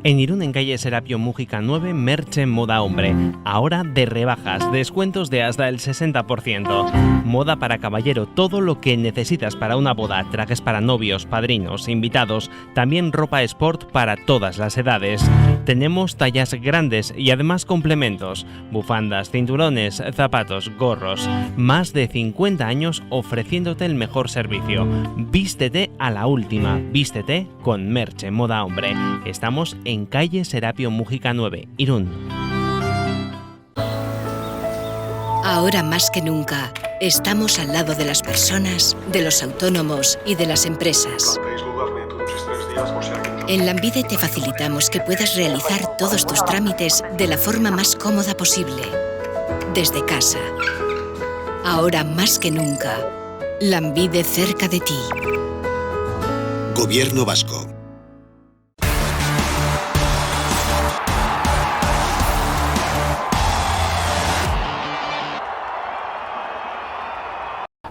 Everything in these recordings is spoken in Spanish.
En Irún, en calle Serapio Mújica 9, Merche Moda Hombre. Ahora de rebajas, descuentos de hasta el 60%. Moda para caballero, todo lo que necesitas para una boda, trajes para novios, padrinos, invitados, también ropa sport para todas las edades. Tenemos tallas grandes y además complementos, bufandas, cinturones, zapatos, gorros. Más de 50 años ofreciéndote el mejor servicio. Vístete a la última, vístete con Merche Moda Hombre. Estamos en calle Serapio Mújica 9, Irún. Ahora más que nunca, estamos al lado de las personas, de los autónomos y de las empresas. En Lambide te facilitamos que puedas realizar todos tus trámites de la forma más cómoda posible, desde casa. Ahora más que nunca, Lambide cerca de ti. Gobierno vasco.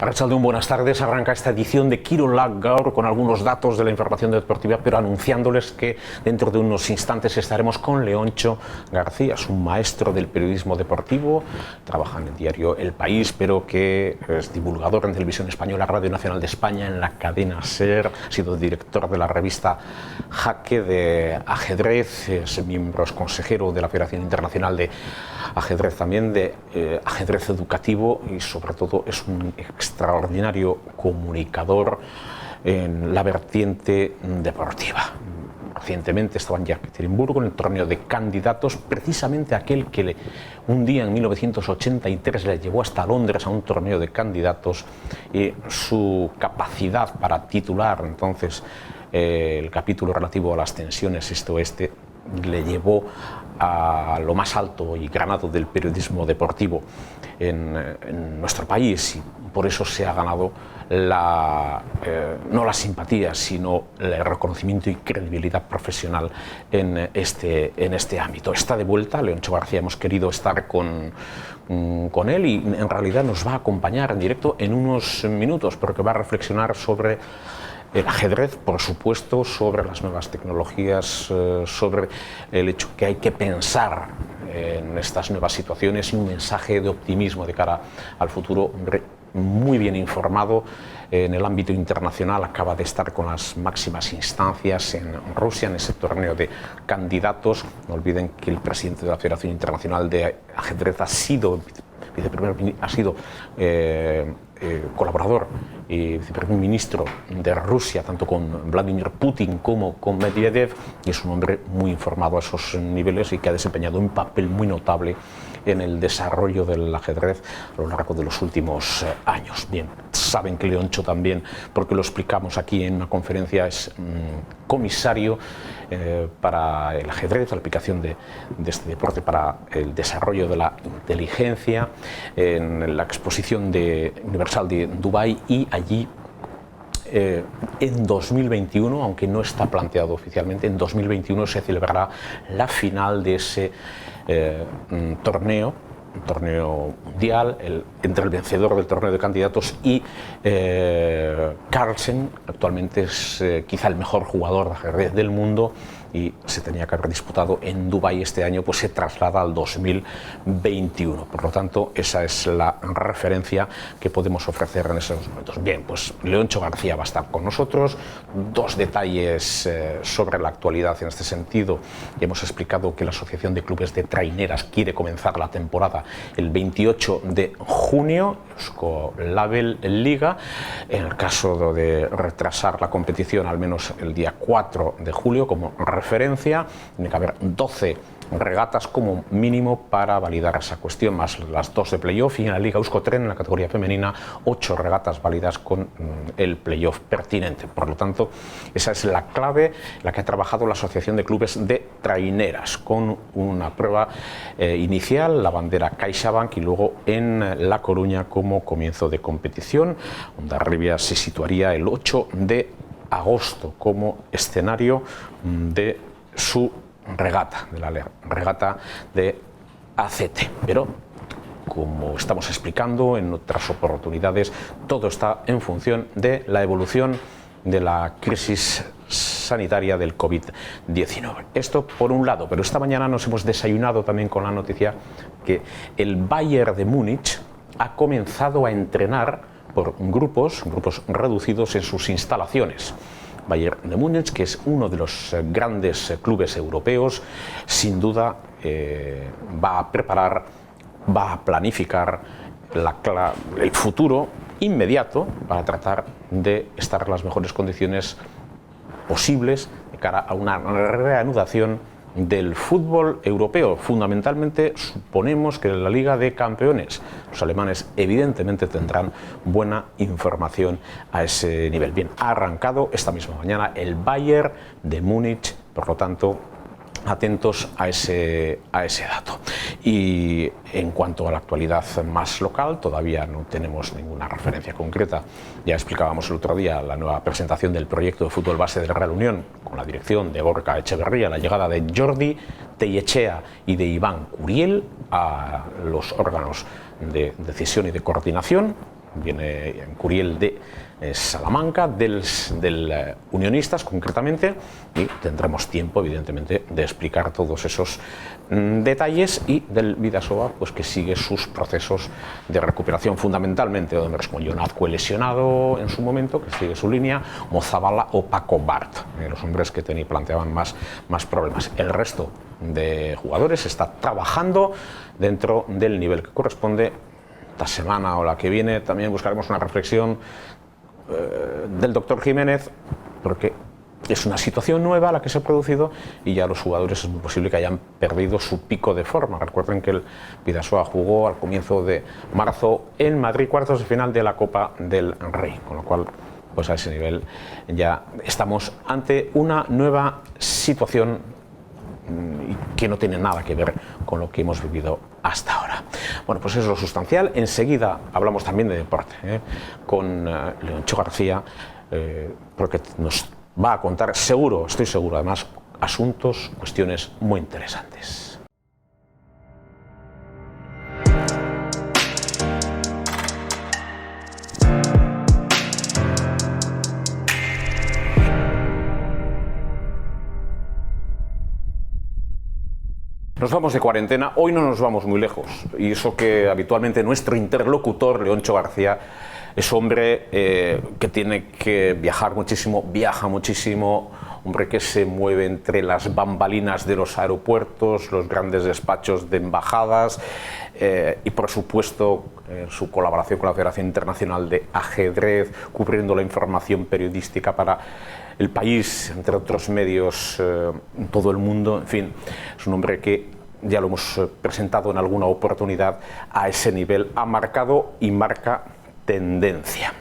Arratsaldeon, buenas tardes. Arranca esta edición de Kirolak Gaur con algunos datos de la información deportiva, pero anunciándoles que dentro de unos instantes estaremos con Leoncho García, es un maestro del periodismo deportivo, trabaja en el diario El País, pero que es divulgador en Televisión Española, Radio Nacional de España, en la cadena SER, ha sido director de la revista Jaque de ajedrez, es miembro, es consejero de la Federación Internacional de Ajedrez, también de ajedrez educativo, y sobre todo es un extraordinario comunicador en la vertiente deportiva. Recientemente estaba en Yekaterinburgo en el torneo de candidatos, precisamente aquel que un día en 1983 le llevó hasta Londres a un torneo de candidatos, y su capacidad para titular entonces el capítulo relativo a las tensiones este-oeste le llevó a lo más alto y granado del periodismo deportivo en nuestro país, y por eso se ha ganado no la simpatía, sino el reconocimiento y credibilidad profesional en este ámbito. Está de vuelta Leoncho García, hemos querido estar con él, y en realidad nos va a acompañar en directo en unos minutos, porque va a reflexionar sobre el ajedrez, por supuesto, sobre las nuevas tecnologías, sobre el hecho que hay que pensar en estas nuevas situaciones, y un mensaje de optimismo de cara al futuro. Muy bien informado en el ámbito internacional, acaba de estar con las máximas instancias en Rusia, en ese torneo de candidatos. No olviden que el presidente de la Federación Internacional de Ajedrez ha sido colaborador y viceprimer ministro de Rusia, tanto con Vladimir Putin como con Medvedev, y es un hombre muy informado a esos niveles y que ha desempeñado un papel muy notable en el desarrollo del ajedrez a lo largo de los últimos años. Bien, saben que Leoncho también, porque lo explicamos aquí en una conferencia, es comisario para el ajedrez, la aplicación de este deporte para el desarrollo de la inteligencia, en la exposición universal de Dubái, y allí en 2021, aunque no está planteado oficialmente, en 2021 se celebrará la final de ese torneo, un torneo mundial, entre el vencedor del torneo de candidatos y Carlsen. Actualmente es quizá el mejor jugador de ajedrez del mundo, y se tenía que haber disputado en Dubái este año, pues se traslada al 2021. Por lo tanto, esa es la referencia que podemos ofrecer en esos momentos. Bien, pues Leoncho García va a estar con nosotros. Dos detalles sobre la actualidad en este sentido. Ya hemos explicado que la Asociación de Clubes de Traineras quiere comenzar la temporada el 28 de junio, Eusko Label Liga. En el caso de retrasar la competición, al menos el día 4 de julio, como referencia, tiene que haber 12 regatas como mínimo para validar esa cuestión, más las 2 de playoff, y en la Liga Euskotren, en la categoría femenina, 8 regatas válidas con el playoff pertinente. Por lo tanto, esa es la clave, la que ha trabajado la Asociación de Clubes de Traineras, con una prueba inicial, la bandera CaixaBank, y luego en La Coruña como comienzo de competición. Hondarribia se situaría el 8 de agosto como escenario de su regata, de la regata de ACT. Pero, como estamos explicando en otras oportunidades, todo está en función de la evolución de la crisis sanitaria del COVID-19. Esto por un lado, pero esta mañana nos hemos desayunado también con la noticia que el Bayern de Múnich ha comenzado a entrenar por grupos reducidos en sus instalaciones. Bayern de Múnich, que es uno de los grandes clubes europeos, sin duda va a preparar, va a planificar el futuro inmediato para tratar de estar en las mejores condiciones posibles de cara a una reanudación del fútbol europeo. Fundamentalmente suponemos que en la Liga de Campeones los alemanes evidentemente tendrán buena información a ese nivel. Bien, ha arrancado esta misma mañana el Bayern de Múnich, por lo tanto atentos a ese dato. Y en cuanto a la actualidad más local, todavía no tenemos ninguna referencia concreta. Ya explicábamos el otro día la nueva presentación del proyecto de fútbol base del Real Unión, con la dirección de Gorka Echeverría, la llegada de Jordi Tellechea y de Iván Curiel a los órganos de decisión y de coordinación. Viene Curiel de Salamanca, del Unionistas concretamente, y tendremos tiempo evidentemente de explicar todos esos detalles, y del Bidasoa, pues que sigue sus procesos de recuperación, fundamentalmente de hombres como Jon Azkue lesionado en su momento, que sigue su línea, Mozabala o Paco Bart, los hombres que planteaban más problemas. El resto de jugadores está trabajando dentro del nivel que corresponde. Esta semana o la que viene también buscaremos una reflexión del doctor Jiménez, porque es una situación nueva la que se ha producido y ya los jugadores es muy posible que hayan perdido su pico de forma. Recuerden que el Bidasoa jugó al comienzo de marzo en Madrid cuartos de final de la Copa del Rey, con lo cual pues a ese nivel ya estamos ante una nueva situación que no tiene nada que ver con lo que hemos vivido hasta ahora. Bueno, pues eso es lo sustancial. Enseguida hablamos también de deporte con Leoncho García, porque nos va a contar, seguro, estoy seguro, además, asuntos, cuestiones muy interesantes. Nos vamos de cuarentena, hoy no nos vamos muy lejos, y eso que habitualmente nuestro interlocutor, Leoncho García, es hombre que tiene que viajar muchísimo, viaja muchísimo, hombre que se mueve entre las bambalinas de los aeropuertos, los grandes despachos de embajadas y por supuesto su colaboración con la Federación Internacional de Ajedrez, cubriendo la información periodística para El País, entre otros medios en todo el mundo. En fin, es un hombre que ya lo hemos presentado en alguna oportunidad, a ese nivel ha marcado y marca tendencia.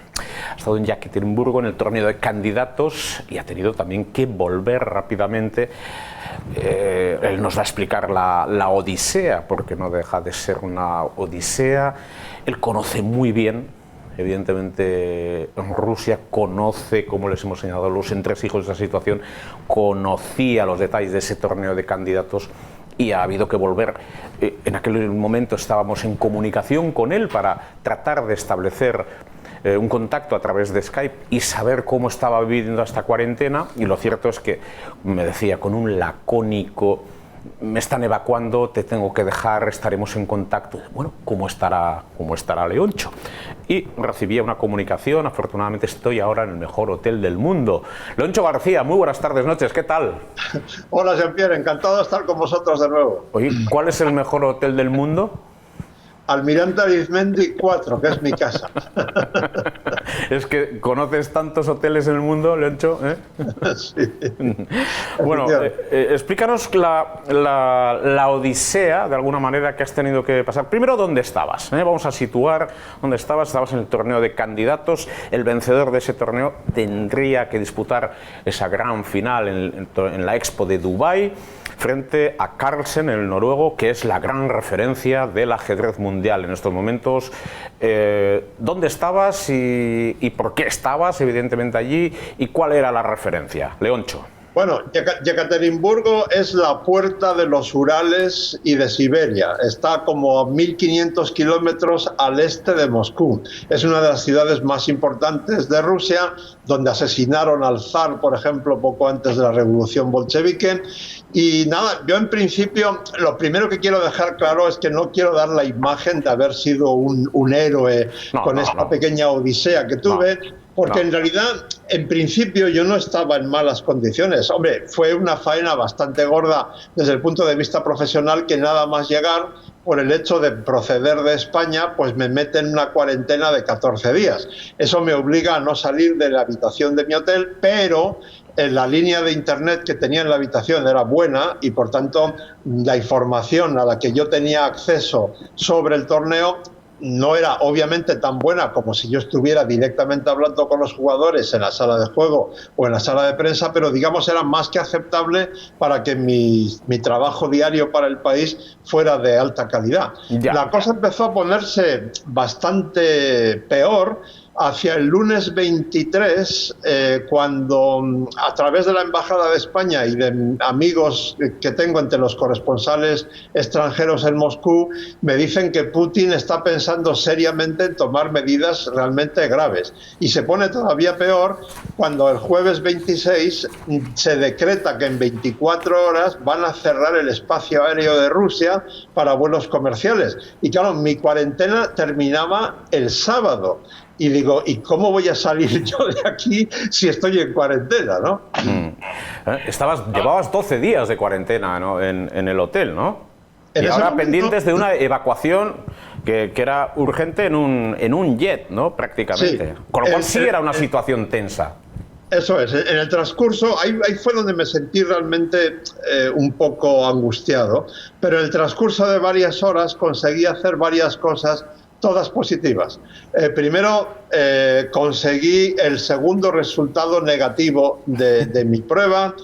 Ha estado en Yekaterinburgo en el torneo de candidatos y ha tenido también que volver rápidamente. Él nos va a explicar la odisea, porque no deja de ser una odisea. Él conoce muy bien, evidentemente, en Rusia, conoce, como les hemos señalado, los entresijos de esa situación, conocía los detalles de ese torneo de candidatos y ha habido que volver. En aquel momento estábamos en comunicación con él para tratar de establecer un contacto a través de Skype y saber cómo estaba viviendo esta cuarentena, y lo cierto es que me decía con un lacónico: me están evacuando, te tengo que dejar, estaremos en contacto. Bueno, ¿cómo estará Leoncho? Y recibía una comunicación, afortunadamente estoy ahora en el mejor hotel del mundo. Leoncho García, muy buenas tardes, noches, ¿qué tal? Hola, Jean-Pierre, encantado de estar con vosotros de nuevo. Oye, ¿cuál es el mejor hotel del mundo? Almirante Arizmendi 4, que es mi casa. Es que conoces tantos hoteles en el mundo, Leoncho, ¿eh? Sí. Bueno, explícanos la odisea, de alguna manera, que has tenido que pasar. Primero, ¿dónde estabas? Vamos a situar dónde estabas. Estabas en el torneo de candidatos. El vencedor de ese torneo tendría que disputar esa gran final en la Expo de Dubái, frente a Carlsen, el noruego, que es la gran referencia del ajedrez mundial en estos momentos. ¿Dónde estabas y por qué estabas, evidentemente, allí? ¿Y cuál era la referencia? Leoncho. Bueno, Yekaterinburgo es la puerta de los Urales y de Siberia. Está como a 1.500 kilómetros al este de Moscú. Es una de las ciudades más importantes de Rusia, donde asesinaron al zar, por ejemplo, poco antes de la revolución bolchevique. Y nada, yo en principio, lo primero que quiero dejar claro es que no quiero dar la imagen de haber sido un héroe con esta pequeña odisea que tuve. Porque en realidad, en principio, yo no estaba en malas condiciones. Hombre, fue una faena bastante gorda desde el punto de vista profesional, que nada más llegar, por el hecho de proceder de España, pues me meten en una cuarentena de 14 días. Eso me obliga a no salir de la habitación de mi hotel, pero la línea de internet que tenía en la habitación era buena y, por tanto, la información a la que yo tenía acceso sobre el torneo no era obviamente tan buena como si yo estuviera directamente hablando con los jugadores en la sala de juego o en la sala de prensa, pero digamos era más que aceptable para que mi trabajo diario para el país fuera de alta calidad. La cosa empezó a ponerse bastante peor hacia el lunes 23, cuando a través de la Embajada de España y de amigos que tengo entre los corresponsales extranjeros en Moscú, me dicen que Putin está pensando seriamente en tomar medidas realmente graves. Y se pone todavía peor cuando el jueves 26 se decreta que en 24 horas van a cerrar el espacio aéreo de Rusia para vuelos comerciales. Y claro, mi cuarentena terminaba el sábado. Y digo, ¿y cómo voy a salir yo de aquí si estoy en cuarentena, no? Llevabas 12 días de cuarentena, ¿no? en el hotel, ¿no? Y ahora pendientes de una evacuación que era urgente en un jet, ¿no? Prácticamente. Sí. Con lo cual sí era una situación tensa. Eso es, en el transcurso, ahí fue donde me sentí realmente un poco angustiado, pero en el transcurso de varias horas conseguí hacer varias cosas, todas positivas. Primero, conseguí el segundo resultado negativo de mi prueba.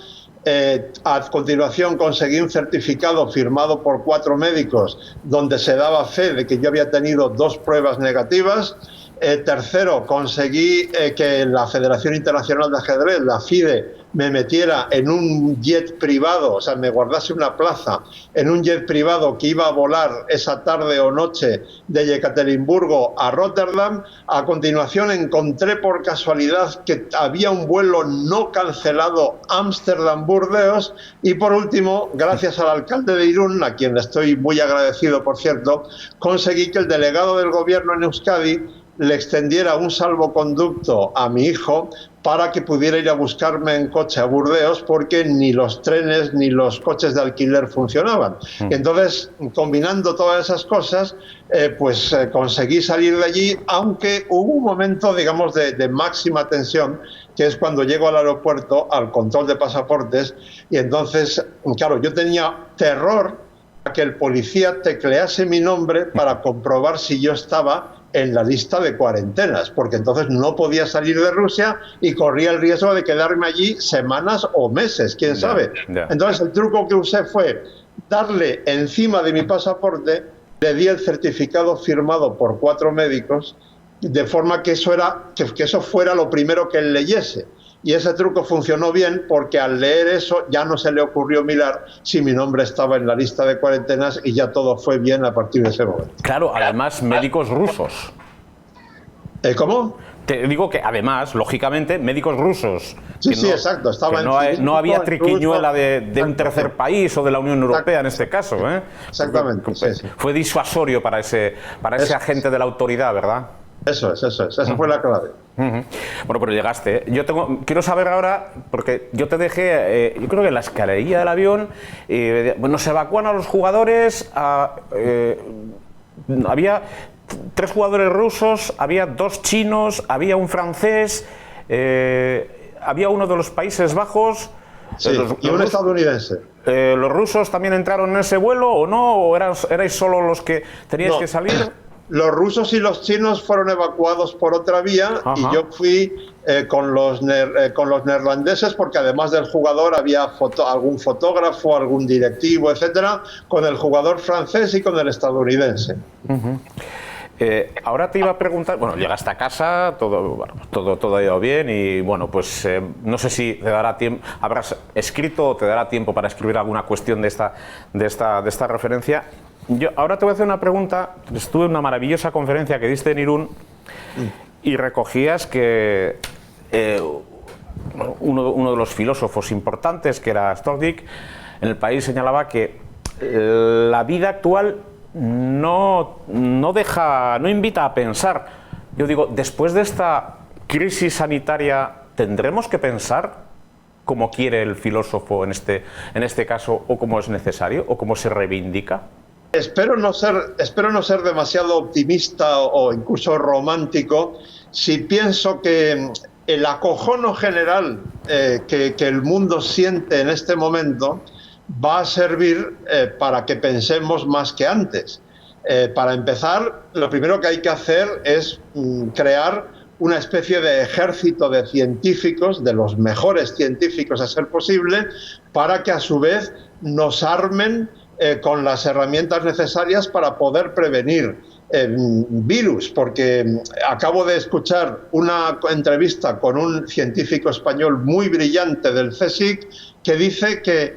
A continuación conseguí un certificado firmado por 4 médicos donde se daba fe de que yo había tenido 2 pruebas negativas. Tercero, conseguí que la Federación Internacional de Ajedrez, la FIDE, me metiera en un jet privado, o sea, me guardase una plaza en un jet privado que iba a volar esa tarde o noche de Yekaterinburgo a Rotterdam. A continuación encontré por casualidad que había un vuelo no cancelado Ámsterdam-Burdeos. Y por último, gracias al alcalde de Irún, a quien le estoy muy agradecido, por cierto, conseguí que el delegado del gobierno en Euskadi le extendiera un salvoconducto a mi hijo para que pudiera ir a buscarme en coche a Burdeos, porque ni los trenes ni los coches de alquiler funcionaban. Y entonces, combinando todas esas cosas, conseguí salir de allí, aunque hubo un momento, digamos, de máxima tensión, que es cuando llego al aeropuerto, al control de pasaportes, y entonces, claro, yo tenía terror a que el policía teclease mi nombre para comprobar si yo estaba en la lista de cuarentenas, porque entonces no podía salir de Rusia y corría el riesgo de quedarme allí semanas o meses, quién sabe. Entonces el truco que usé fue darle encima de mi pasaporte, le di el certificado firmado por 4 médicos, de forma que eso fuera lo primero que él leyese. Y ese truco funcionó bien, porque al leer eso ya no se le ocurrió mirar si mi nombre estaba en la lista de cuarentenas, y ya todo fue bien a partir de ese momento. Claro, además médicos rusos. ¿Cómo? Te digo que además, lógicamente, médicos rusos. Sí, exacto. Estaba no había triquiñuela de un tercer país o de la Unión Europea en este caso. Exactamente. Sí. Fue disuasorio para ese agente de la autoridad, ¿verdad? Eso es. Esa fue la clave. Bueno, pero llegaste. Quiero saber ahora, porque yo te dejé, yo creo que en la escalerilla del avión, bueno, se evacúan a los jugadores, había 3 jugadores rusos, había 2 chinos, había un francés, había uno de los Países Bajos. Sí, y un estadounidense. ¿Los rusos también entraron en ese vuelo o no? ¿O erais solo los que teníais que salir? Los rusos y los chinos fueron evacuados por otra vía. Ajá. Y yo fui con los neerlandeses, porque además del jugador había algún fotógrafo, algún directivo, etcétera, con el jugador francés y con el estadounidense. Ahora te iba a preguntar, bueno, llegaste a casa, todo ha ido bien y bueno, pues no sé si te dará tiempo, habrás escrito o te dará tiempo para escribir alguna cuestión de esta referencia. Yo ahora te voy a hacer una pregunta. Estuve en una maravillosa conferencia que diste en Irún y recogías que uno de los filósofos importantes, que era Stordijk, en El País señalaba que la vida actual no invita a pensar. Yo digo, después de esta crisis sanitaria, ¿tendremos que pensar como quiere el filósofo en este caso, o como es necesario, o como se reivindica? Espero no ser demasiado optimista o incluso romántico si pienso que el acojono general que el mundo siente en este momento va a servir para que pensemos más que antes. Para empezar, lo primero que hay que hacer es crear una especie de ejército de científicos, de los mejores científicos a ser posible, para que a su vez nos armen con las herramientas necesarias para poder prevenir virus, porque acabo de escuchar una entrevista con un científico español muy brillante del CSIC que dice que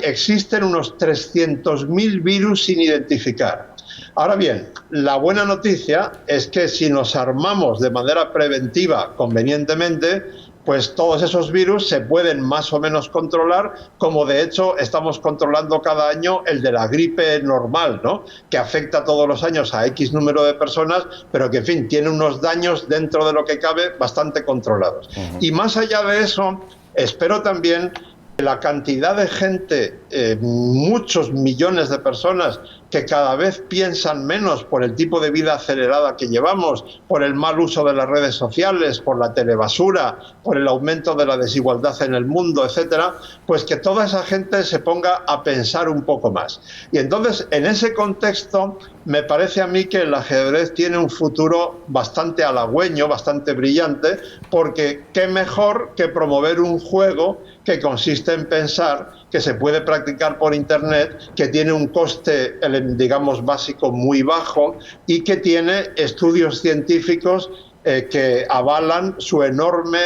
existen unos 300.000 virus sin identificar. Ahora bien, la buena noticia es que si nos armamos de manera preventiva convenientemente, pues todos esos virus se pueden más o menos controlar, como de hecho estamos controlando cada año el de la gripe normal, ¿no? Que afecta todos los años a X número de personas, pero que en fin tiene unos daños dentro de lo que cabe bastante controlados. Y más allá de eso, espero también que la cantidad de gente, muchos millones de personas que cada vez piensan menos por el tipo de vida acelerada que llevamos, por el mal uso de las redes sociales, por la telebasura, por el aumento de la desigualdad en el mundo, etcétera, pues que toda esa gente se ponga a pensar un poco más. Y entonces, en ese contexto, me parece a mí que el ajedrez tiene un futuro bastante halagüeño, bastante brillante, porque qué mejor que promover un juego que consiste en pensar que se puede practicar por Internet, que tiene un coste, digamos, básico muy bajo y que tiene estudios científicos que avalan su enorme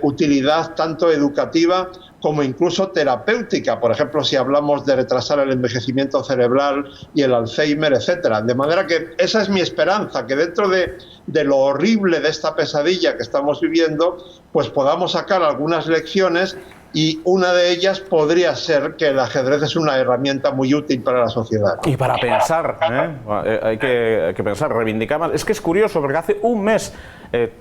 utilidad tanto educativa como incluso terapéutica, por ejemplo, si hablamos de retrasar el envejecimiento cerebral y el Alzheimer, etcétera. De manera que esa es mi esperanza, que dentro de lo horrible de esta pesadilla que estamos viviendo, pues podamos sacar algunas lecciones, y una de ellas podría ser que el ajedrez es una herramienta muy útil para la sociedad. Y para pensar, hay que pensar, reivindicar más. Es que es curioso, porque hace un mes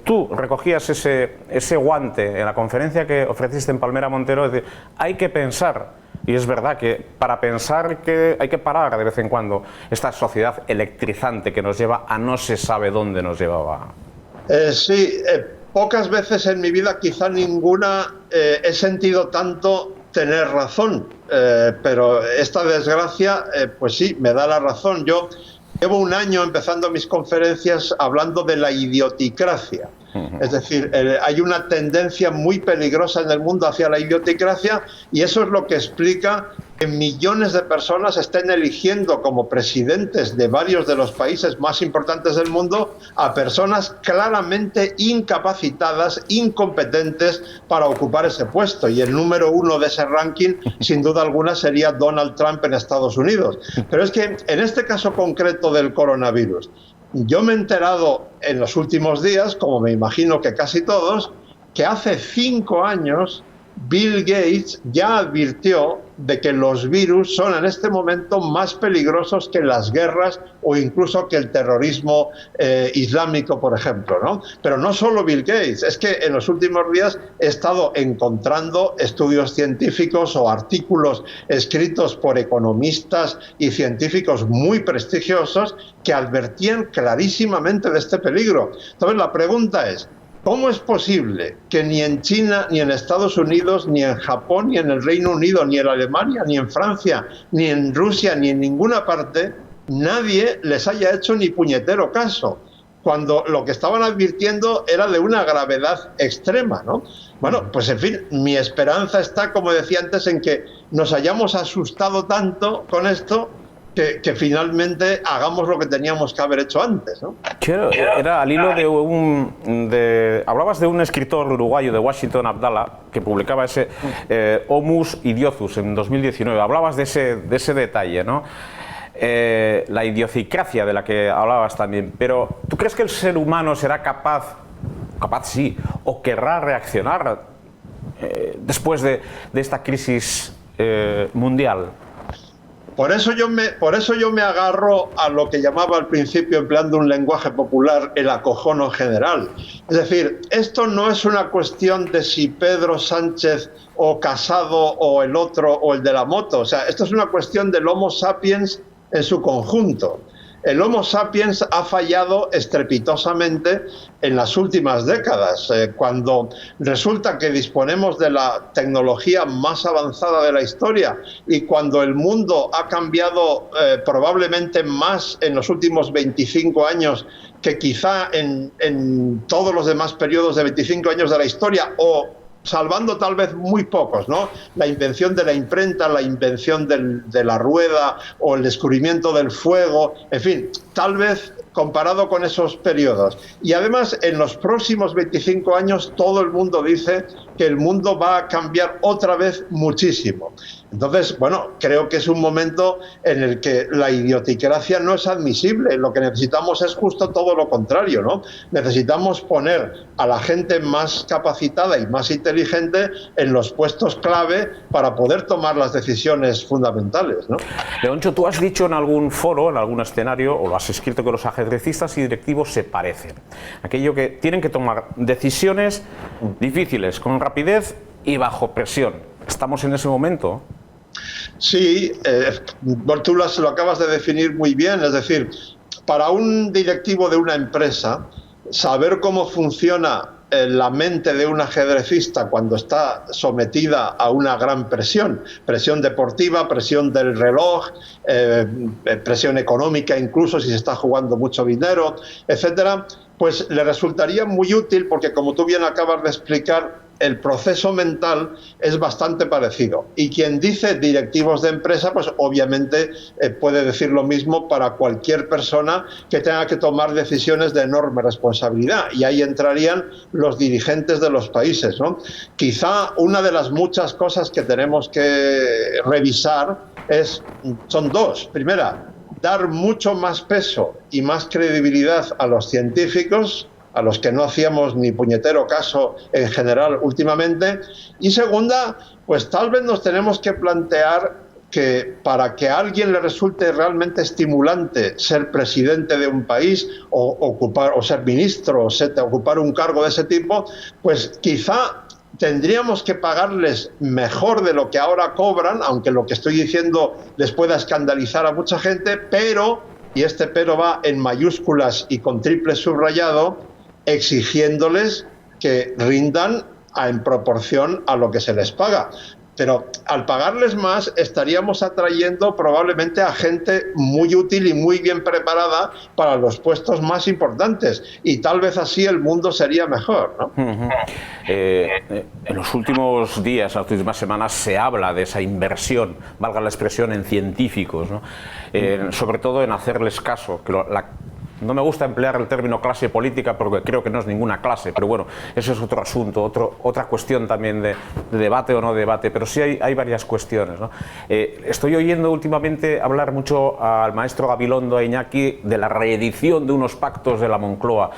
tú recogías ese guante en la conferencia que ofreciste en Palmera Montero, es decir, hay que pensar. Y es verdad que para pensar que hay que parar de vez en cuando esta sociedad electrizante que nos lleva a no se sabe dónde nos llevaba. Sí, pocas veces en mi vida, quizá ninguna, he sentido tanto tener razón, pero esta desgracia, pues sí, me da la razón. Yo llevo un año empezando mis conferencias hablando de la idioticracia. Es decir, hay una tendencia muy peligrosa en el mundo hacia la idioticracia, y eso es lo que explica que millones de personas estén eligiendo como presidentes de varios de los países más importantes del mundo a personas claramente incapacitadas, incompetentes para ocupar ese puesto. Y el número uno de ese ranking, sin duda alguna, sería Donald Trump en Estados Unidos. Pero es que en este caso concreto del coronavirus, yo me he enterado en los últimos días, como me imagino que casi todos, que hace 5 años Bill Gates ya advirtió de que los virus son en este momento más peligrosos que las guerras o incluso que el terrorismo islámico, por ejemplo, ¿no? Pero no solo Bill Gates, es que en los últimos días he estado encontrando estudios científicos o artículos escritos por economistas y científicos muy prestigiosos que advertían clarísimamente de este peligro. Entonces la pregunta es, ¿cómo es posible que ni en China, ni en Estados Unidos, ni en Japón, ni en el Reino Unido, ni en Alemania, ni en Francia, ni en Rusia, ni en ninguna parte, nadie les haya hecho ni puñetero caso, cuando lo que estaban advirtiendo era de una gravedad extrema, ¿no? Bueno, pues en fin, mi esperanza está, como decía antes, en que nos hayamos asustado tanto con esto que finalmente hagamos lo que teníamos que haber hecho antes, ¿no? Era al hilo hablabas de un escritor uruguayo de Washington, Abdala, que publicaba ese Homus Idiotus en 2019. Hablabas de ese detalle, ¿no? La idiosincrasia de la que hablabas también. Pero ¿tú crees que el ser humano será capaz sí, o querrá reaccionar después de esta crisis mundial? Por eso yo me agarro a lo que llamaba al principio, empleando un lenguaje popular, el acojono general. Es decir, esto no es una cuestión de si Pedro Sánchez o Casado o el otro o el de la moto. O sea, esto es una cuestión del Homo sapiens en su conjunto. El Homo sapiens ha fallado estrepitosamente en las últimas décadas, cuando resulta que disponemos de la tecnología más avanzada de la historia y cuando el mundo ha cambiado probablemente más en los últimos 25 años que quizá en todos los demás periodos de 25 años de la historia, o salvando tal vez muy pocos, ¿no? La invención de la imprenta, la invención de la rueda o el descubrimiento del fuego, en fin, tal vez comparado con esos periodos. Y además, en los próximos 25 años, todo el mundo dice que el mundo va a cambiar otra vez muchísimo. Entonces, bueno, creo que es un momento en el que la idioticracia no es admisible. Lo que necesitamos es justo todo lo contrario, ¿no? Necesitamos poner a la gente más capacitada y más inteligente en los puestos clave para poder tomar las decisiones fundamentales, ¿no? Leoncho, tú has dicho en algún foro, en algún escenario, o lo has escrito, que los ajedrecistas y directivos se parecen. Aquello que tienen que tomar decisiones difíciles, con rapidez y bajo presión. ¿Estamos en ese momento? Sí, tú lo acabas de definir muy bien. Es decir, para un directivo de una empresa, saber cómo funciona la mente de un ajedrecista cuando está sometida a una gran presión deportiva, presión del reloj, presión económica, incluso si se está jugando mucho dinero, etcétera, pues le resultaría muy útil, porque como tú bien acabas de explicar, el proceso mental es bastante parecido. Y quien dice directivos de empresa, pues obviamente puede decir lo mismo para cualquier persona que tenga que tomar decisiones de enorme responsabilidad. Y ahí entrarían los dirigentes de los países, ¿no? Quizá una de las muchas cosas que tenemos que revisar son dos. Primera, dar mucho más peso y más credibilidad a los científicos, a los que no hacíamos ni puñetero caso en general últimamente. Y segunda, pues tal vez nos tenemos que plantear que para que a alguien le resulte realmente estimulante ser presidente de un país o ser ministro o ocupar un cargo de ese tipo, pues quizá tendríamos que pagarles mejor de lo que ahora cobran, aunque lo que estoy diciendo les pueda escandalizar a mucha gente, pero, y este pero va en mayúsculas y con triple subrayado, exigiéndoles que rindan en proporción a lo que se les paga. Pero al pagarles más estaríamos atrayendo probablemente a gente muy útil y muy bien preparada para los puestos más importantes, y tal vez así el mundo sería mejor, ¿no? En los últimos días, las últimas semanas, se habla de esa inversión, valga la expresión, en científicos, ¿no? Sobre todo en hacerles caso, que no me gusta emplear el término clase política porque creo que no es ninguna clase, pero bueno, eso es otro asunto, otra cuestión también de debate o no debate, pero sí hay varias cuestiones, ¿no? Estoy oyendo últimamente hablar mucho al maestro Gabilondo, a Iñaki, de la reedición de unos pactos de la Moncloa.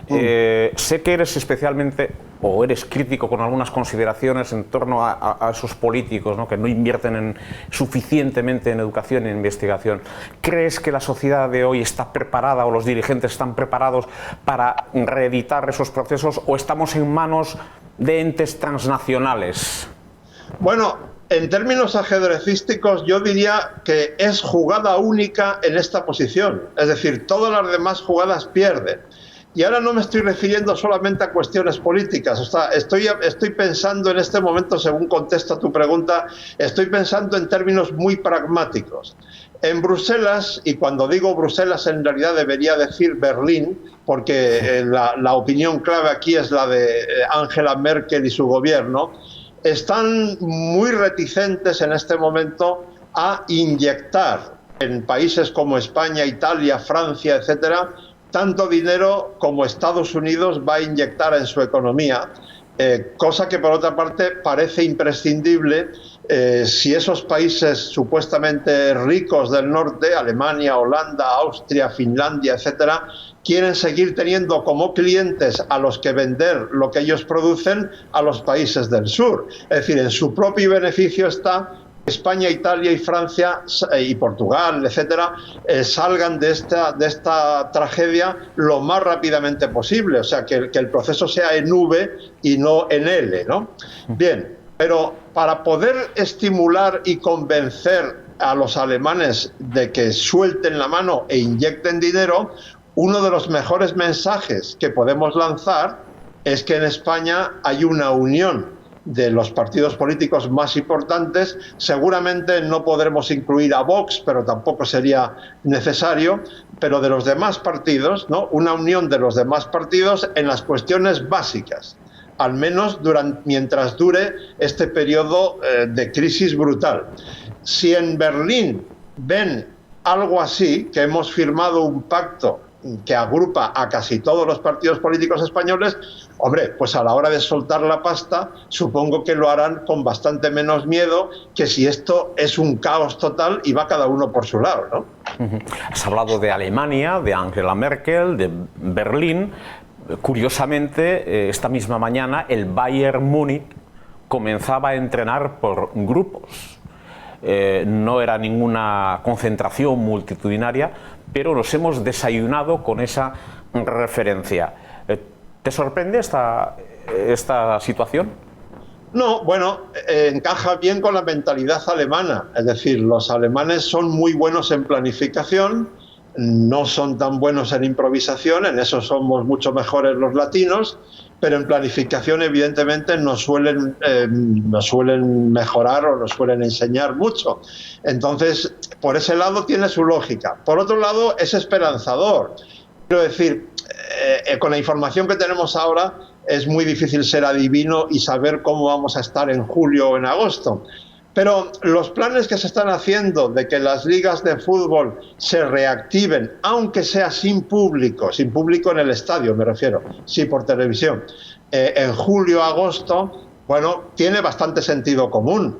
Sé que eres especialmente, o eres crítico con algunas consideraciones en torno a esos políticos, ¿no?, que no invierten suficientemente en educación e investigación. ¿Crees que la sociedad de hoy está preparada, o los dirigentes están preparados para reeditar esos procesos, o estamos en manos de entes transnacionales? Bueno, en términos ajedrecísticos yo diría que es jugada única en esta posición, es decir, todas las demás jugadas pierden. Y ahora no me estoy refiriendo solamente a cuestiones políticas. O sea, estoy pensando en este momento, según contesto a tu pregunta, estoy pensando en términos muy pragmáticos. En Bruselas, y cuando digo Bruselas en realidad debería decir Berlín, porque la opinión clave aquí es la de Angela Merkel y su gobierno, están muy reticentes en este momento a inyectar en países como España, Italia, Francia, etcétera, tanto dinero como Estados Unidos va a inyectar en su economía, cosa que por otra parte parece imprescindible si esos países supuestamente ricos del norte, Alemania, Holanda, Austria, Finlandia, etcétera, quieren seguir teniendo como clientes a los que vender lo que ellos producen a los países del sur. Es decir, en su propio beneficio está España, Italia y Francia y Portugal, etcétera, salgan de esta tragedia lo más rápidamente posible, o sea, que el proceso sea en V y no en L, ¿no? Bien, pero para poder estimular y convencer a los alemanes de que suelten la mano e inyecten dinero, uno de los mejores mensajes que podemos lanzar es que en España hay una unión de los partidos políticos más importantes. Seguramente no podremos incluir a Vox, pero tampoco sería necesario, pero de los demás partidos, ¿no? Una unión de los demás partidos en las cuestiones básicas, al menos mientras dure este periodo de crisis brutal. Si en Berlín ven algo así, que hemos firmado un pacto que agrupa a casi todos los partidos políticos españoles, hombre, pues a la hora de soltar la pasta, supongo que lo harán con bastante menos miedo que si esto es un caos total y va cada uno por su lado, ¿no? Has hablado de Alemania, de Angela Merkel, de Berlín. Curiosamente, esta misma mañana el Bayern Múnich comenzaba a entrenar por grupos. No era ninguna concentración multitudinaria, pero nos hemos desayunado con esa referencia. ¿Te sorprende esta situación? No, bueno, encaja bien con la mentalidad alemana. Es decir, los alemanes son muy buenos en planificación, no son tan buenos en improvisación, en eso somos mucho mejores los latinos, pero en planificación evidentemente nos suelen mejorar o nos suelen enseñar mucho. Entonces, por ese lado tiene su lógica. Por otro lado, es esperanzador. Quiero decir, con la información que tenemos ahora, es muy difícil ser adivino y saber cómo vamos a estar en julio o en agosto. Pero los planes que se están haciendo de que las ligas de fútbol se reactiven, aunque sea sin público en el estadio me refiero, sí por televisión, en julio, agosto, bueno, tiene bastante sentido común,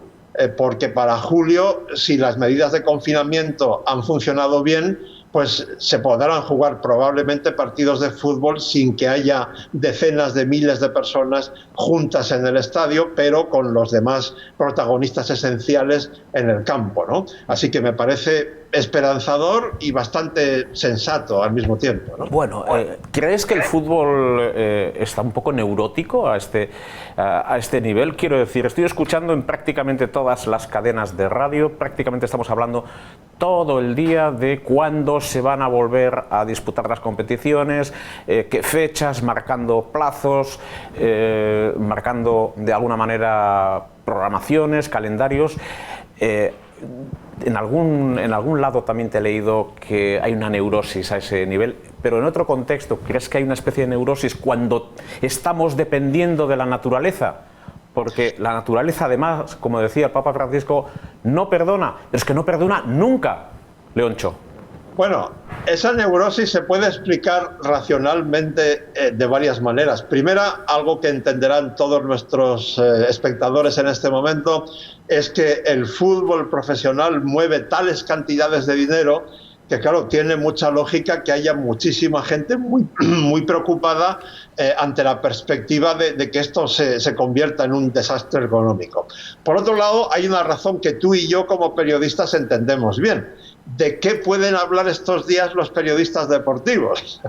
porque para julio, si las medidas de confinamiento han funcionado bien, pues se podrán jugar probablemente partidos de fútbol sin que haya decenas de miles de personas juntas en el estadio, pero con los demás protagonistas esenciales en el campo, ¿no? Así que me parece esperanzador y bastante sensato al mismo tiempo, ¿no? Bueno, ¿crees que el fútbol está un poco neurótico a este nivel? Quiero decir, estoy escuchando en prácticamente todas las cadenas de radio, prácticamente estamos hablando todo el día de cuándo se van a volver a disputar las competiciones, qué fechas, marcando plazos, marcando de alguna manera programaciones, calendarios. En algún lado también te he leído que hay una neurosis a ese nivel, pero en otro contexto, ¿crees que hay una especie de neurosis cuando estamos dependiendo de la naturaleza? Porque la naturaleza, además, como decía el Papa Francisco, no perdona, pero es que no perdona nunca, Leoncho. Bueno, esa neurosis se puede explicar racionalmente de varias maneras. Primera, algo que entenderán todos nuestros espectadores en este momento, es que el fútbol profesional mueve tales cantidades de dinero que, claro, tiene mucha lógica que haya muchísima gente muy preocupada ante la perspectiva de que esto se convierta en un desastre económico. Por otro lado, hay una razón que tú y yo como periodistas entendemos bien. ¿De qué pueden hablar estos días los periodistas deportivos?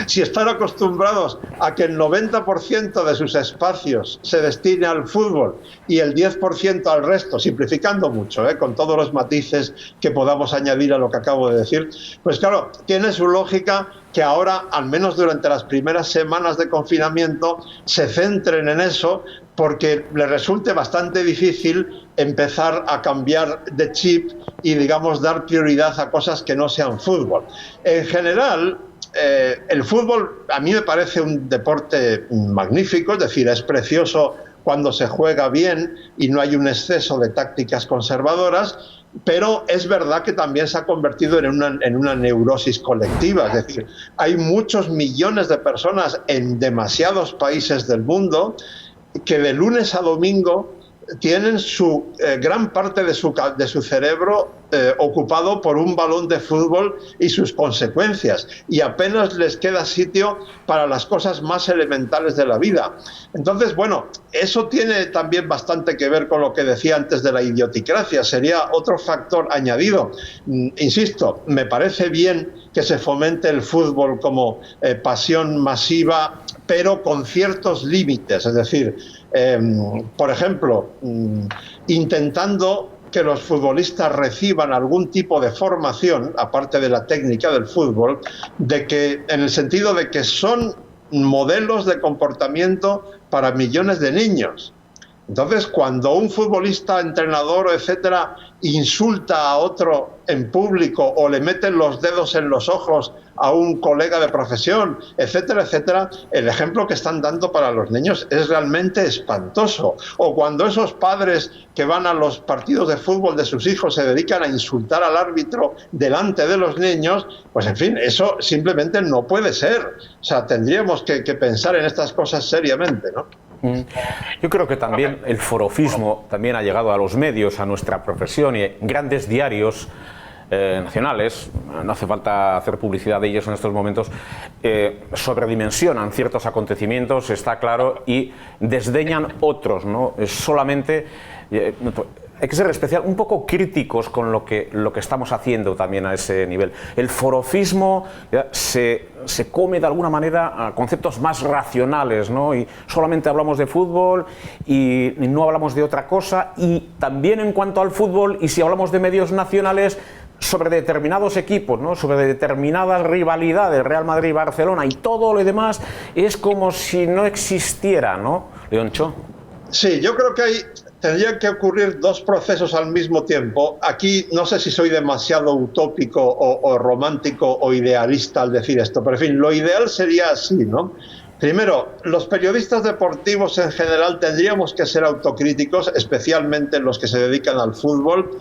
Si están acostumbrados a que el 90% de sus espacios se destine al fútbol y el 10% al resto, simplificando mucho, con todos los matices que podamos añadir a lo que acabo de decir, pues claro, tiene su lógica que ahora, al menos durante las primeras semanas de confinamiento, se centren en eso, porque les resulte bastante difícil empezar a cambiar de chip y, digamos, dar prioridad a cosas que no sean fútbol. En general, el fútbol a mí me parece un deporte magnífico, es decir, es precioso cuando se juega bien y no hay un exceso de tácticas conservadoras, pero es verdad que también se ha convertido en una neurosis colectiva. Es decir, hay muchos millones de personas en demasiados países del mundo que de lunes a domingo tienen gran parte de su cerebro ocupado por un balón de fútbol y sus consecuencias, y apenas les queda sitio para las cosas más elementales de la vida. Entonces, bueno, eso tiene también bastante que ver con lo que decía antes de la idioticracia, sería otro factor añadido. Insisto, me parece bien que se fomente el fútbol como pasión masiva, pero con ciertos límites, es decir, por ejemplo, intentando que los futbolistas reciban algún tipo de formación, aparte de la técnica del fútbol, en el sentido de que son modelos de comportamiento para millones de niños. Entonces, cuando un futbolista, entrenador, etcétera, insulta a otro en público o le meten los dedos en los ojos a un colega de profesión, etcétera, etcétera, el ejemplo que están dando para los niños es realmente espantoso. O cuando esos padres que van a los partidos de fútbol de sus hijos se dedican a insultar al árbitro delante de los niños, pues en fin, eso simplemente no puede ser. O sea, tendríamos que pensar en estas cosas seriamente, ¿no? Yo creo que también el forofismo también ha llegado a los medios, a nuestra profesión, y grandes diarios nacionales, no hace falta hacer publicidad de ellos en estos momentos, sobredimensionan ciertos acontecimientos, está claro, y desdeñan otros, ¿no? Es solamente... hay que ser especial, un poco críticos con lo que estamos haciendo también a ese nivel. El forofismo se come de alguna manera a conceptos más racionales, ¿no? Y solamente hablamos de fútbol y no hablamos de otra cosa. Y también en cuanto al fútbol, y si hablamos de medios nacionales, sobre determinados equipos, ¿no? Sobre determinadas rivalidades, Real Madrid, Barcelona y todo lo demás, es como si no existiera, ¿no, Leoncho? Sí, yo creo que tendrían que ocurrir dos procesos al mismo tiempo. Aquí no sé si soy demasiado utópico o romántico o idealista al decir esto, pero en fin, lo ideal sería así, ¿no? Primero, los periodistas deportivos en general tendríamos que ser autocríticos, especialmente los que se dedican al fútbol,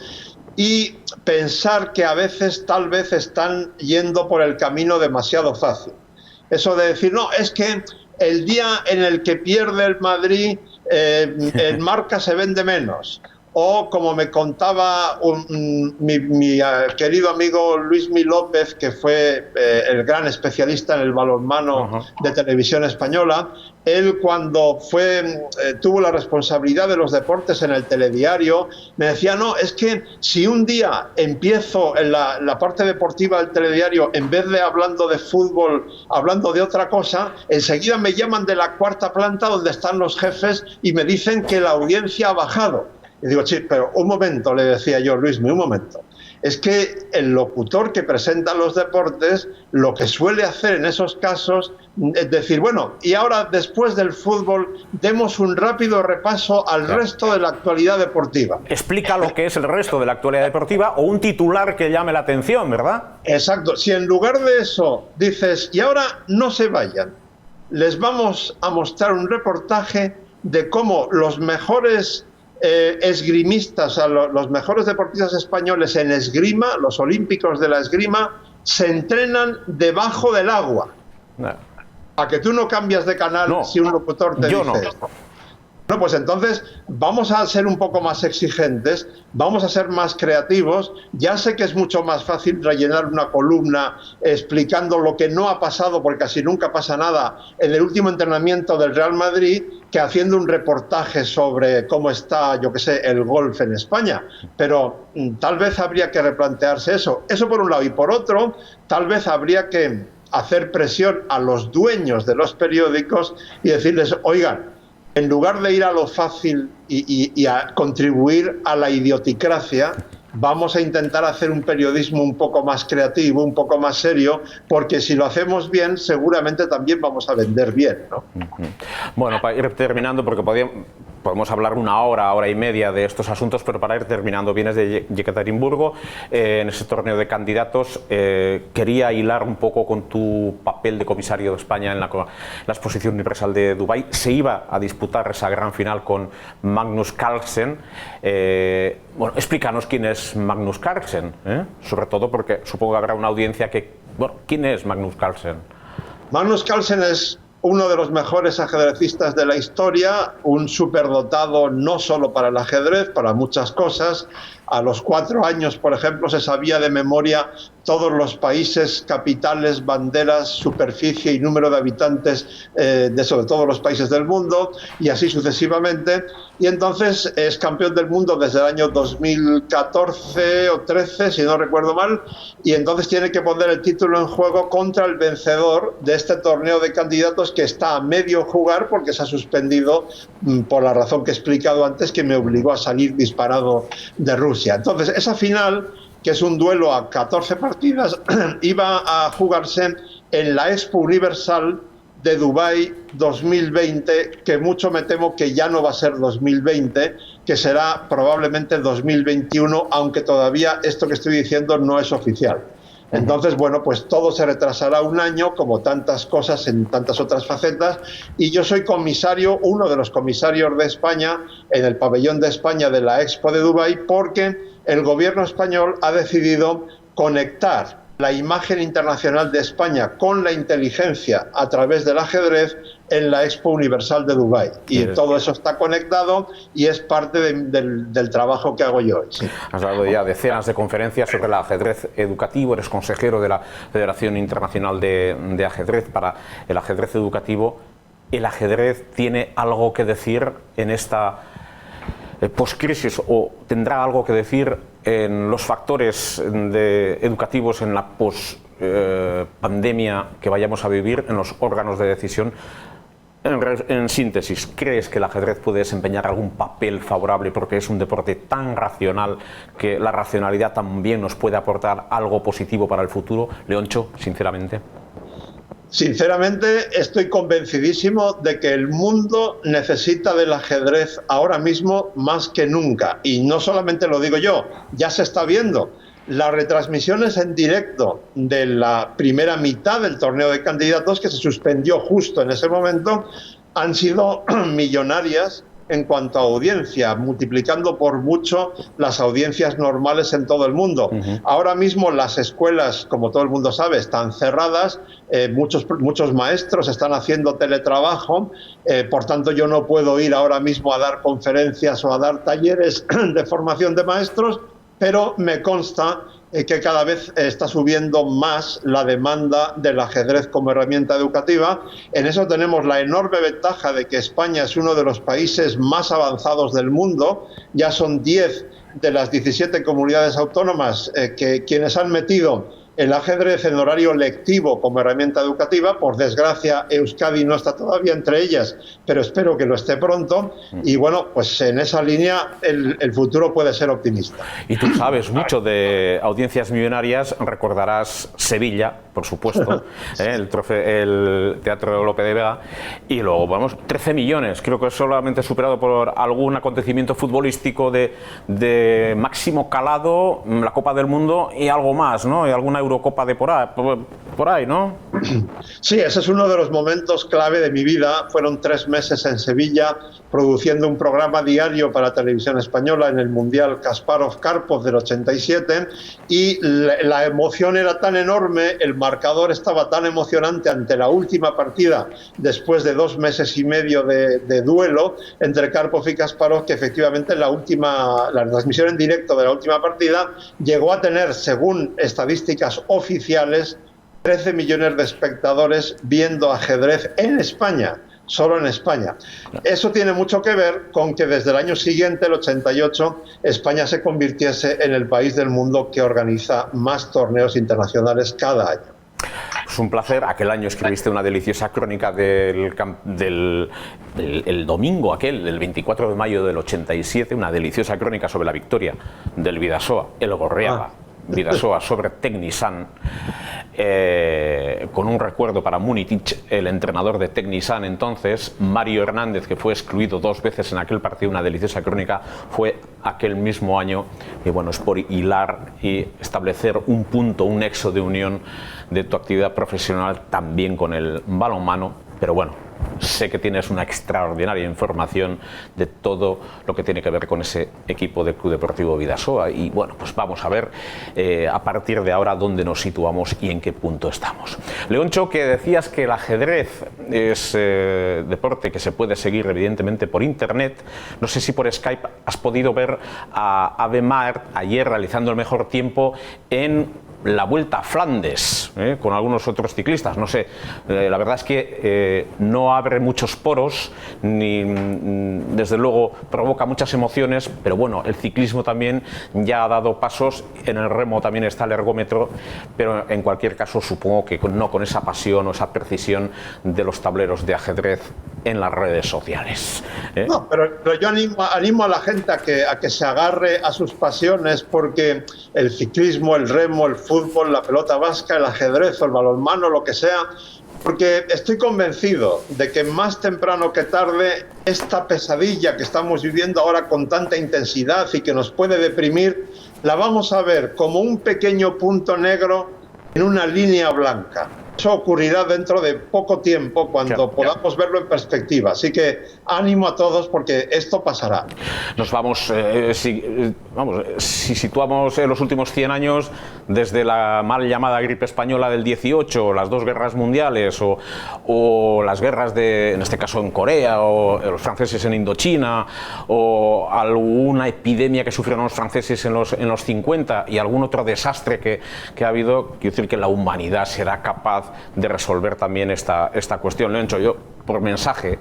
y pensar que a veces tal vez están yendo por el camino demasiado fácil. Eso de decir, no, es que el día en el que pierde el Madrid, el Marca se vende menos. O como me contaba mi querido amigo Luismi López, que fue el gran especialista en el balonmano de Televisión Española, él cuando tuvo la responsabilidad de los deportes en el telediario, me decía, no, es que si un día empiezo en la parte deportiva del telediario, en vez de hablando de fútbol, hablando de otra cosa, enseguida me llaman de la cuarta planta donde están los jefes y me dicen que la audiencia ha bajado. Y digo, sí, pero un momento, le decía yo, Luismi, un momento. Es que el locutor que presenta los deportes, lo que suele hacer en esos casos es decir, bueno, y ahora después del fútbol demos un rápido repaso al resto de la actualidad deportiva. Explica lo que es el resto de la actualidad deportiva o un titular que llame la atención, ¿verdad? Exacto. Si en lugar de eso dices, y ahora no se vayan, les vamos a mostrar un reportaje de cómo los mejores esgrimistas, los mejores deportistas españoles en esgrima, los olímpicos de la esgrima, se entrenan debajo del agua. No. ¿A que tú no cambias de canal si un locutor te dice esto? No, pues entonces vamos a ser un poco más exigentes, vamos a ser más creativos. Ya sé que es mucho más fácil rellenar una columna explicando lo que no ha pasado, porque casi nunca pasa nada, en el último entrenamiento del Real Madrid, que haciendo un reportaje sobre cómo está, yo qué sé, el golf en España. Pero tal vez habría que replantearse eso. Eso por un lado. Y por otro, tal vez habría que hacer presión a los dueños de los periódicos y decirles, oigan, en lugar de ir a lo fácil y a contribuir a la idioticracia, vamos a intentar hacer un periodismo un poco más creativo, un poco más serio, porque si lo hacemos bien, seguramente también vamos a vender bien, ¿no? Bueno, para ir terminando, porque podemos hablar una hora y media de estos asuntos, pero para ir terminando, vienes de Yekaterinburgo, en ese torneo de candidatos. Quería hilar un poco con tu papel de comisario de España en la exposición universal de Dubái. Se iba a disputar esa gran final con Magnus Carlsen. Bueno, explícanos quién es Magnus Carlsen, sobre todo porque supongo que habrá una audiencia que... Bueno, ¿quién es Magnus Carlsen? Magnus Carlsen es uno de los mejores ajedrecistas de la historia, un superdotado no solo para el ajedrez, para muchas cosas. A los 4 años, por ejemplo, se sabía de memoria todos los países, capitales, banderas, superficie y número de habitantes de todos los países del mundo, y así sucesivamente. Y entonces es campeón del mundo desde el año 2014 o 13, si no recuerdo mal, y entonces tiene que poner el título en juego contra el vencedor de este torneo de candidatos, que está a medio jugar porque se ha suspendido por la razón que he explicado antes, que me obligó a salir disparado de Rusia. Entonces, esa final, que es un duelo a 14 partidas, iba a jugarse en la Expo Universal de Dubái 2020, que mucho me temo que ya no va a ser 2020, que será probablemente 2021, aunque todavía esto que estoy diciendo no es oficial. Entonces, bueno, pues todo se retrasará un año, como tantas cosas en tantas otras facetas, y yo soy comisario, uno de los comisarios de España, en el pabellón de España de la Expo de Dubái, porque el gobierno español ha decidido conectar la imagen internacional de España con la inteligencia a través del ajedrez en la Expo Universal de Dubái. Y todo eso está conectado y es parte del trabajo que hago yo hoy. Sí. Has dado ya decenas de conferencias sobre el ajedrez educativo, eres consejero de la Federación Internacional de Ajedrez para el ajedrez educativo. ¿El ajedrez tiene algo que decir en esta post-crisis o tendrá algo que decir en los factores educativos en la post-pandemia que vayamos a vivir, en los órganos de decisión? En síntesis, ¿crees que el ajedrez puede desempeñar algún papel favorable porque es un deporte tan racional que la racionalidad también nos puede aportar algo positivo para el futuro? Leoncho, sinceramente. Sinceramente, estoy convencidísimo de que el mundo necesita del ajedrez ahora mismo más que nunca. Y no solamente lo digo yo, ya se está viendo. Las retransmisiones en directo de la primera mitad del torneo de candidatos, que se suspendió justo en ese momento, han sido millonarias en cuanto a audiencia, multiplicando por mucho las audiencias normales en todo el mundo. Ahora mismo las escuelas, como todo el mundo sabe, están cerradas, muchos maestros están haciendo teletrabajo, por tanto yo no puedo ir ahora mismo a dar conferencias o a dar talleres de formación de maestros, pero me consta que cada vez está subiendo más la demanda del ajedrez como herramienta educativa. En eso tenemos la enorme ventaja de que España es uno de los países más avanzados del mundo. Ya son 10 de las 17 comunidades autónomas quienes han metido el ajedrez en horario lectivo como herramienta educativa. Por desgracia, Euskadi no está todavía entre ellas, pero espero que lo esté pronto. Y bueno, pues en esa línea el futuro puede ser optimista. Y tú sabes mucho de audiencias millonarias, recordarás Sevilla, por supuesto, el Teatro Lope de Vega, y luego, vamos, 13 millones, creo que es solamente superado por algún acontecimiento futbolístico de máximo calado, la Copa del Mundo y algo más, ¿no? Y alguna Eurocopa de por ahí, ¿no? Sí, ese es uno de los momentos clave de mi vida. Fueron 3 meses en Sevilla produciendo un programa diario para Televisión Española en el Mundial Kasparov-Karpov del 87, y la emoción era tan enorme, el marcador estaba tan emocionante ante la última partida después de 2 meses y medio de duelo entre Karpov y Kasparov, que efectivamente la transmisión en directo de la última partida llegó a tener, según estadísticas oficiales, 13 millones de espectadores viendo ajedrez en España, solo en España. Eso tiene mucho que ver con que desde el año siguiente, el 88, España se convirtiese en el país del mundo que organiza más torneos internacionales cada año. Es un placer. Aquel año escribiste una deliciosa crónica del domingo del 24 de mayo del 87, una deliciosa crónica sobre la victoria del Bidasoa, el Gorriaga. Bidasoa sobre Teknisan, con un recuerdo para Munitic, el entrenador de Teknisan entonces, Mario Hernández, que fue excluido 2 veces en aquel partido, una deliciosa crónica, fue aquel mismo año, y bueno, es por hilar y establecer un punto, un nexo de unión de tu actividad profesional también con el balonmano, pero bueno, sé que tienes una extraordinaria información de todo lo que tiene que ver con ese equipo del Club Deportivo Bidasoa y bueno, pues vamos a ver a partir de ahora dónde nos situamos y en qué punto estamos. Leoncho, que decías que el ajedrez es deporte que se puede seguir evidentemente por internet, no sé si por Skype has podido ver a Ave Maert ayer realizando el mejor tiempo en la Vuelta a Flandes, con algunos otros ciclistas, no sé, la verdad es que no abre muchos poros, ni desde luego provoca muchas emociones, pero bueno, el ciclismo también ya ha dado pasos, en el remo también está el ergómetro, pero en cualquier caso supongo que no con esa pasión o esa precisión de los tableros de ajedrez en las redes sociales. No, pero yo animo a la gente a que se agarre a sus pasiones, porque el ciclismo, el remo, el fútbol, la pelota vasca, el ajedrez o el balonmano, lo que sea, porque estoy convencido de que más temprano que tarde esta pesadilla que estamos viviendo ahora con tanta intensidad y que nos puede deprimir, la vamos a ver como un pequeño punto negro en una línea blanca. Eso ocurrirá dentro de poco tiempo cuando podamos verlo en perspectiva. Así que ánimo a todos porque esto pasará. Nos vamos, si situamos los últimos 100 años, desde la mal llamada gripe española del 18, las 2 guerras mundiales o las guerras en este caso en Corea, o los franceses en Indochina, o alguna epidemia que sufrieron los franceses en los 50 y algún otro desastre que ha habido, quiero decir que la humanidad será capaz de resolver también esta cuestión. Lo he hecho yo por mensaje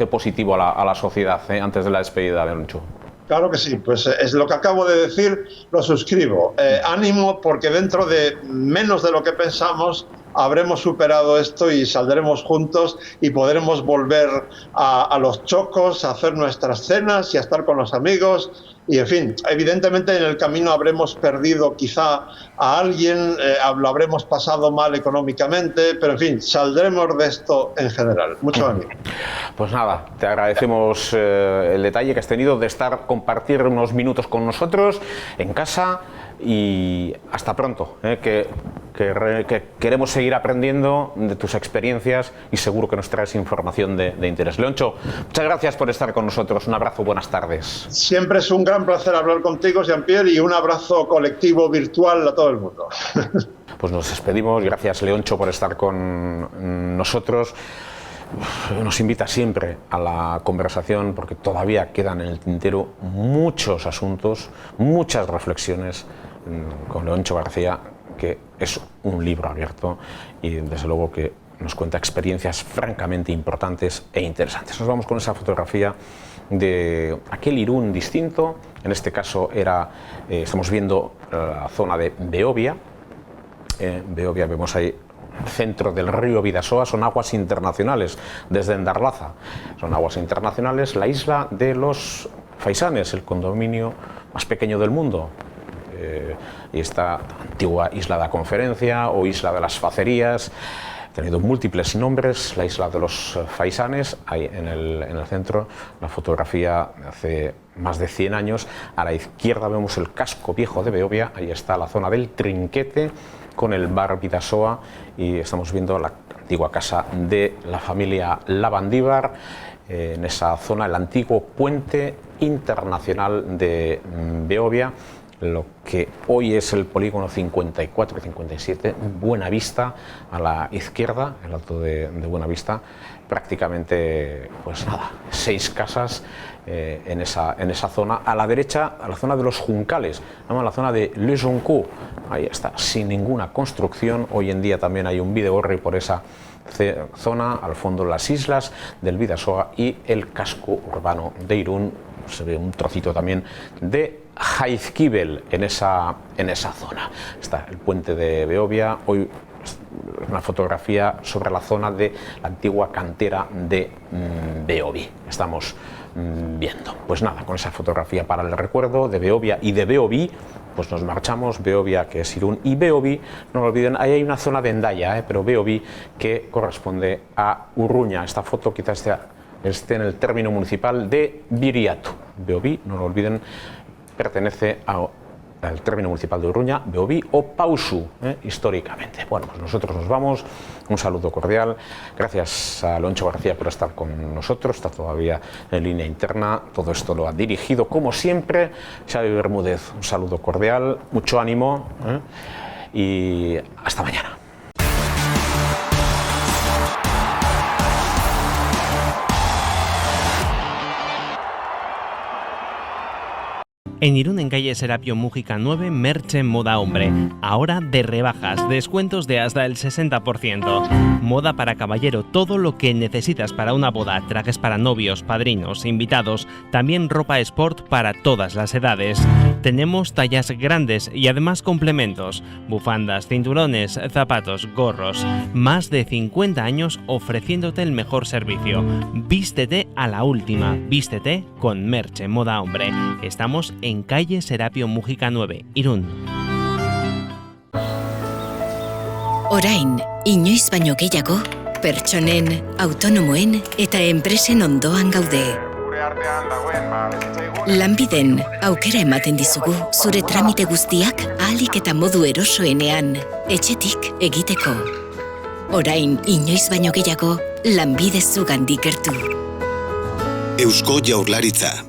positivo a la sociedad, antes de la despedida, Leoncho. Claro que sí, pues es lo que acabo de decir, lo suscribo. Ánimo, porque dentro de menos de lo que pensamos habremos superado esto y saldremos juntos y podremos volver a los chocos, a hacer nuestras cenas y a estar con los amigos. Y en fin, evidentemente en el camino habremos perdido quizá a alguien, lo habremos pasado mal económicamente, pero en fin, saldremos de esto en general. Mucho ánimo. Pues nada, te agradecemos el detalle que has tenido de compartir unos minutos con nosotros en casa y hasta pronto, que queremos seguir aprendiendo de tus experiencias y seguro que nos traes información de interés. Leoncho, muchas gracias por estar con nosotros, un abrazo, buenas tardes. Siempre es un gran placer hablar contigo, Jean-Pierre, y un abrazo colectivo virtual a todo el mundo. Pues nos despedimos, gracias Leoncho por estar con nosotros. Nos invita siempre a la conversación porque todavía quedan en el tintero muchos asuntos, muchas reflexiones con Leoncho García, que es un libro abierto y desde luego que nos cuenta experiencias francamente importantes e interesantes. Nos vamos con esa fotografía de aquel Irún distinto, en este caso estamos viendo la zona de Beovia. Beovia, vemos ahí centro del río Bidasoa, son aguas internacionales desde Endarlaza, son aguas internacionales, la isla de los Faisanes, el condominio más pequeño del mundo. Y esta antigua isla de la Conferencia o isla de las Facerías, ha tenido múltiples nombres, la isla de los Faisanes, ahí en el centro, la fotografía de hace más de 100 años, a la izquierda vemos el casco viejo de Beovia, ahí está la zona del Trinquete, con el bar Bidasoa y estamos viendo la antigua casa de la familia Lavandívar, en esa zona el antiguo puente internacional de Beovia, lo que hoy es el polígono 54 y 57, Buenavista a la izquierda, el alto de Buenavista, prácticamente pues nada, 6 casas en esa zona. A la derecha, a la zona de los Juncales, la zona de Le Joncourt, ahí está, sin ninguna construcción. Hoy en día también hay un videgorri por esa zona, al fondo las islas del Bidasoa y el casco urbano de Irún. Se ve un trocito también de Jaizkibel en esa zona. Está el puente de Beovia, hoy una fotografía sobre la zona de la antigua cantera de Beobi. Estamos viendo. Pues nada, con esa fotografía para el recuerdo de Beovia y de Beobi, pues nos marchamos. Beovia, que es Irún, y Beobi, no lo olviden, ahí hay una zona de Hendaya, pero Beobi, que corresponde a Urruña. Esta foto quizás esté en el término municipal de Viriatu. Beobi, no lo olviden, pertenece al término municipal de Urruña, Beobi o Pausu, históricamente. Bueno, pues nosotros nos vamos. Un saludo cordial. Gracias a Loncho García por estar con nosotros. Está todavía en línea interna. Todo esto lo ha dirigido, como siempre, Xavi Bermúdez. Un saludo cordial, mucho ánimo y hasta mañana. En Irún, en calle Serapio Mújica 9, Merche Moda Hombre. Ahora de rebajas, descuentos de hasta el 60%. Moda para caballero, todo lo que necesitas para una boda, trajes para novios, padrinos, invitados, también ropa sport para todas las edades. Tenemos tallas grandes y además complementos, bufandas, cinturones, zapatos, gorros. Más de 50 años ofreciéndote el mejor servicio. Vístete a la última, vístete con Merche Moda Hombre. Estamos en calle Serapio Mújica 9, Irún. Orain, inoiz baino gehiago, pertsonen, autonomoen eta enpresen ondoan gaude. Lanbiden, aukera ematen dizugu zure tramite guztiak ahalik eta modu erosoenean, etxetik egiteko. Orain, inoiz baino gehiago, Lanbide zugandik gertu. Eusko Jaurlaritza.